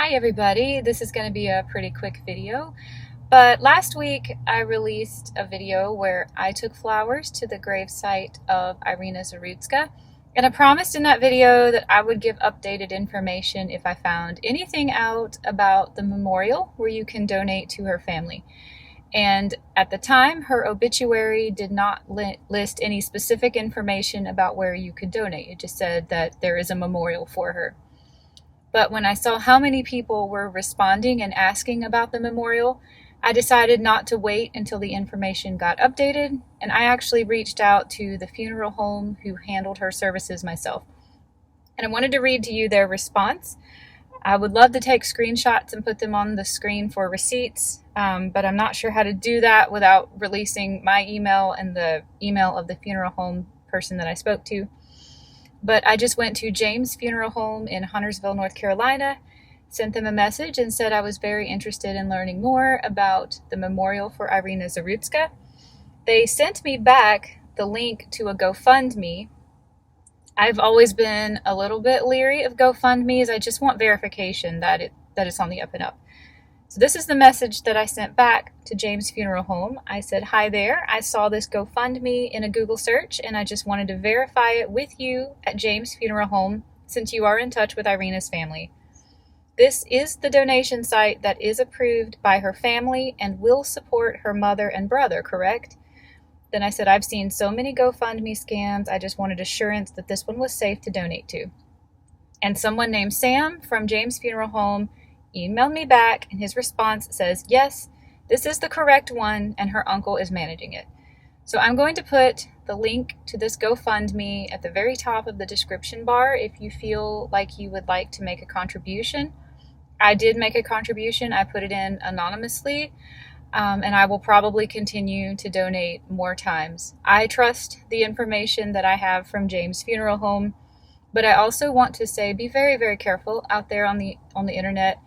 Hi everybody, this is going to be a pretty quick video, but last week I released a video where I took flowers to the gravesite of Iryna Zarutska, and I promised in that video that I would give updated information if I found anything out about the memorial where you can donate to her family. And at the time, her obituary did not list any specific information about where you could donate. It just said that there is a memorial for her. But when I saw how many people were responding and asking about the memorial, I decided not to wait until the information got updated, and I actually reached out to the funeral home who handled her services myself. And I wanted to read to you their response. I would love to take screenshots and put them on the screen for receipts, but I'm not sure how to do that without releasing my email and the email of the funeral home person that I spoke to. But I just went to James Funeral Home in Huntersville, North Carolina, sent them a message and said I was very interested in learning more about the memorial for Iryna Zarutska. They sent me back the link to a GoFundMe. I've always been a little bit leery of GoFundMe, as I just want verification that it's on the up and up. So this is the message that I sent back to James Funeral Home. I said, "Hi there, I saw this GoFundMe in a Google search and I just wanted to verify it with you at James Funeral Home since you are in touch with Iryna's family. This is the donation site that is approved by her family and will support her mother and brother, correct?" Then I said, "I've seen so many GoFundMe scams, I just wanted assurance that this one was safe to donate to." And someone named Sam from James Funeral Home emailed me back, and his response says, "Yes, this is the correct one, and her uncle is managing it." So I'm going to put the link to this GoFundMe at the very top of the description bar if you feel like you would like to make a contribution. I did make a contribution. I put it in anonymously, and I will probably continue to donate more times. I trust the information that I have from James Funeral Home, but I also want to say be very, very careful out there on the internet.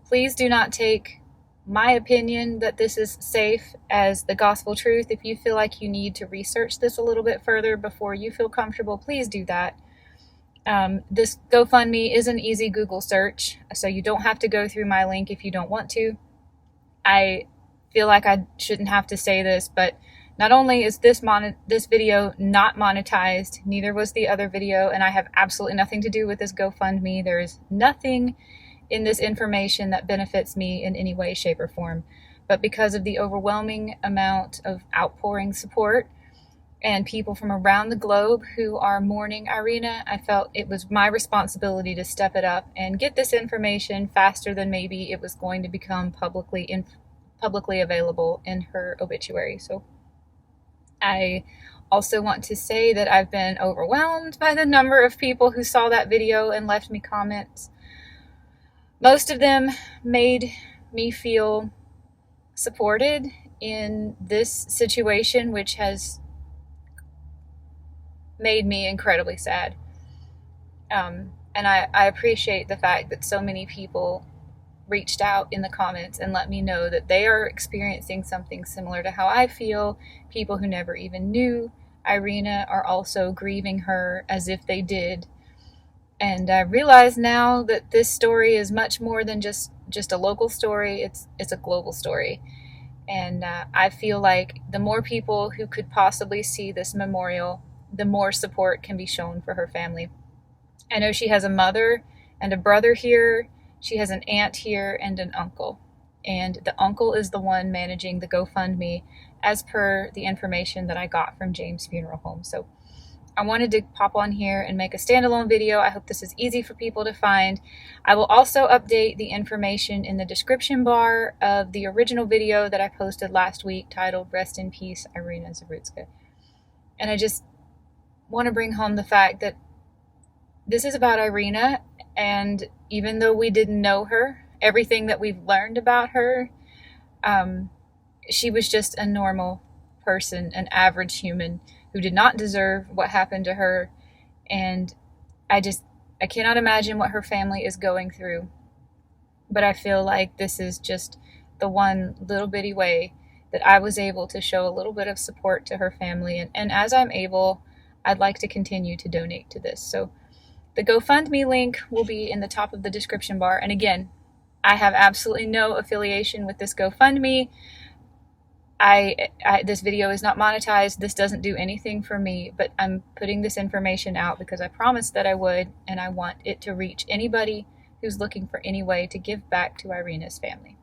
Please do not take my opinion that this is safe as the gospel truth. If you feel like you need to research this a little bit further before you feel comfortable, please do that. This GoFundMe is an easy Google search, so you don't have to go through my link if you don't want to. I feel like I shouldn't have to say this, but not only is this video not monetized, neither was the other video, and I have absolutely nothing to do with this GoFundMe. There is nothing in this information that benefits me in any way, shape, or form. But because of the overwhelming amount of outpouring support and people from around the globe who are mourning Iryna, I felt it was my responsibility to step it up and get this information faster than maybe it was going to become publicly available in her obituary. So I also want to say that I've been overwhelmed by the number of people who saw that video and left me comments. Most of them made me feel supported in this situation, which has made me incredibly sad. And I appreciate the fact that so many people reached out in the comments and let me know that they are experiencing something similar to how I feel. People who never even knew Iryna are also grieving her as if they did. And I realize now that this story is much more than just a local story. It's a global story. And I feel like the more people who could possibly see this memorial, the more support can be shown for her family. I know she has a mother and a brother here. She has an aunt here and an uncle. And the uncle is the one managing the GoFundMe as per the information that I got from James Funeral Home. So I wanted to pop on here and make a standalone video. I hope this is easy for people to find. I will also update the information in the description bar of the original video that I posted last week titled "Rest in Peace, Iryna Zarutska." And I just want to bring home the fact that this is about Iryna, and even though we didn't know her, everything that we've learned about her, she was just a normal person, an average human who did not deserve what happened to her. And I cannot imagine what her family is going through. But I feel like this is just the one little bitty way that I was able to show a little bit of support to her family. And as I'm able, I'd like to continue to donate to this. So the GoFundMe link will be in the top of the description bar. And again, I have absolutely no affiliation with this GoFundMe. This video is not monetized. This doesn't do anything for me, but I'm putting this information out because I promised that I would, and I want it to reach anybody who's looking for any way to give back to Iryna's family.